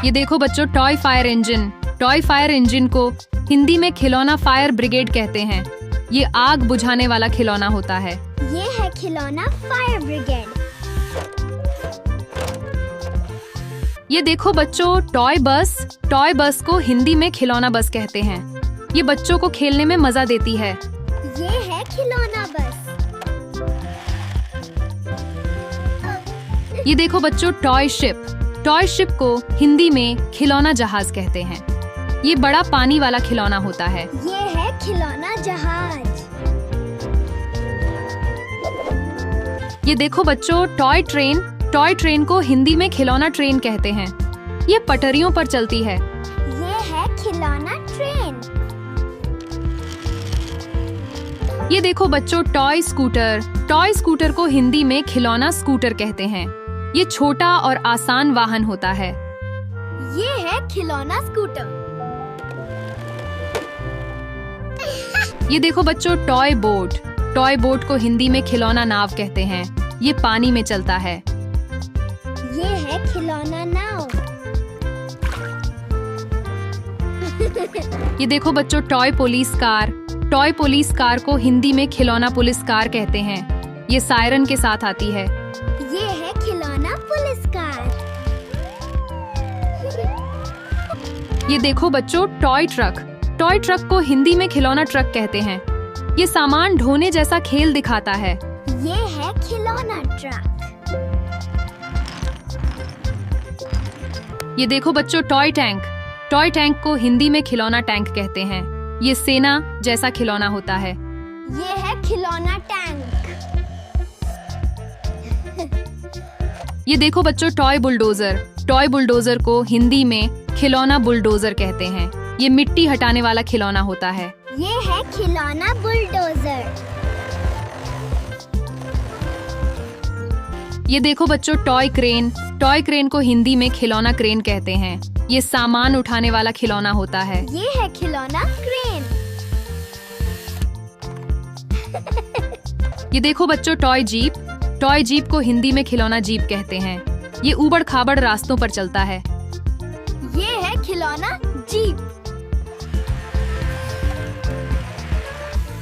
ये देखो बच्चों, toy fire engine. Toy fire engine को हिंदी में खिलौना फायर ब्रिगेड कहते हैं। ये आग बुझाने वाला खिलौना होता है। ये है खिलौना फायर ब्रिगेड। ये देखो बच्चों, टॉय बस। टॉय बस को हिंदी में खिलौना बस कहते हैं। ये बच्चों को खेलने में मजा देती है। ये है खिलौना बस। ये देखो बच्चों, टॉय शिप। टॉय शिप को हिंदी में खिलौना जहाज कहते हैं। ये बड़ा पानी वाला खिलौना होता है। ये है खिलौना जहाज। ये देखो बच्चों, टॉय ट्रेन। टॉय ट्रेन को हिंदी में खिलौना ट्रेन कहते हैं। ये पटरियों पर चलती है। ये है खिलौना ट्रेन। ये देखो बच्चों, टॉय स्कूटर। टॉय स्कूटर को हिंदी में खिलौना स्कूटर कहते हैं। ये छोटा और आसान वाहन होता है। ये है खिलौना स्कूटर। ये देखो बच्चों, टॉय बोट। टॉय बोट को हिंदी में खिलौना नाव कहते हैं। ये पानी में चलता है। ये है खिलौना नाव। ये देखो बच्चों, toy police car. Toy police car को हिंदी में खिलौना पुलिस कार कहते हैं। ये सायरन के साथ आती है। ये है खिलौना पुलिस कार। ये देखो बच्चों, टॉय ट्रक। टॉय ट्रक को हिंदी में खिलौना ट्रक कहते हैं। ये सामान ढोने जैसा खेल दिखाता है। ये है खिलौना ट्रक। ये देखो बच्चों, टॉय टैंक। टॉय टैंक को हिंदी में खिलौना टैंक कहते हैं। ये सेना जैसा खिलौना होता है। ये है खिलौना टैंक। ये देखो बच्चों, टॉय बुलडोजर। टॉय बुलडोजर को हिंदी में खिलौना बुलडोजर कहते हैं। ये मिट्टी हटाने वाला खिलौना होता है। ये है खिलौना बुलडोजर। ये देखो बच्चों, टॉय क्रेन। टॉय क्रेन को हिंदी में खिलौना क्रेन कहते हैं। ये सामान उठाने वाला खिलौना होता है। ये है खिलौना क्रेन। ये देखो बच्चों, टॉय जीप। टॉय जीप को हिंदी में खिलौना जीप कहते हैं। ये ऊबड़ खाबड़ रास्तों पर चलता है। ये है खिलौना जीप।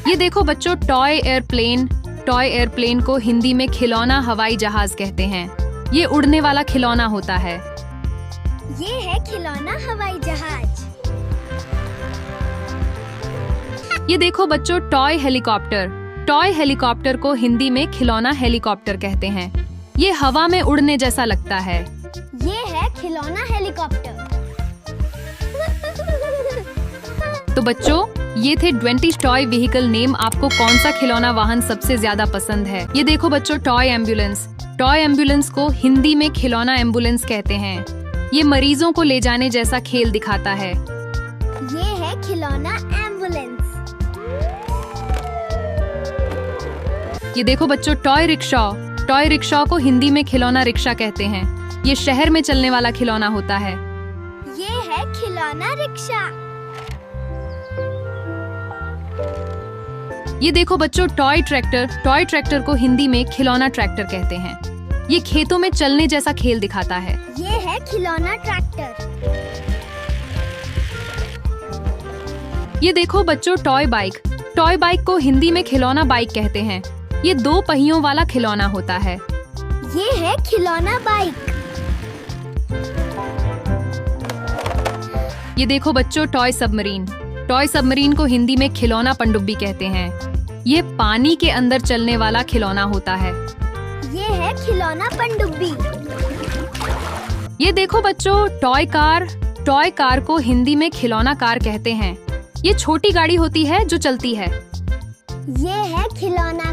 ये देखो बच्चों, टॉय एयरप्लेन। टॉय एयरप्लेन को हिंदी में खिलौना हवाई जहाज कहते हैं। ये उड़ने वाला खिलौना होता है। ये है खिलौना हवाई जहाज। ये देखो बच्चों, टॉय हेलीकॉप्टर। टॉय हेलीकॉप्टर को हिंदी में खिलौना हेलीकॉप्टर कहते हैं। ये हवा में उड़ने जैसा लगता है। ये है खिलौना हेलीकॉप्टर। तो बच्चों, ये थे 20 टॉय व्हीकल नेम। आपको कौन सा खिलौना वाहन सबसे ज्यादा पसंद है? ये देखो बच्चों, टॉय एम्बुलेंस। टॉय एम्बुलेंस को हिंदी में खिलौना एम्बुलेंस कहते हैं। ये मरीजों को ले जाने जैसा खेल दिखाता है। ये है खिलौना एम्बुलेंस। ये देखो बच्चों, टॉय रिक्शा। टॉय रिक्शा को हिंदी में खिलौना रिक्शा कहते हैं। ये शहर में चलने वाला खिलौना होता है। ये है खिलौना रिक्शा। ये देखो बच्चों, टॉय ट्रैक्टर। टॉय ट्रैक्टर को हिंदी में खिलौना ट्रैक्टर कहते हैं। ये खेतों में चलने जैसा खेल दिखाता है। ये है खिलौना ट्रैक्टर। ये देखो बच्चों, टॉय बाइक। टॉय बाइक को हिंदी में खिलौना बाइक कहते हैं। ये 2 पहियों वाला खिलौना होता है। ये है खिलौना बाइक। ये देखो बच्चों, टॉय सबमरीन। टॉय सबमरीन को हिंदी में खिलौना पनडुब्बी कहते हैं। ये पानी के अंदर चलने वाला खिलौना होता है। ये है खिलौना पनडुब्बी। ये देखो बच्चों, टॉय कार। टॉय कार को हिंदी में खिलौना कार कहते हैं। ये छोटी गाड़ी होती है जो चलती है। ये है खिलौना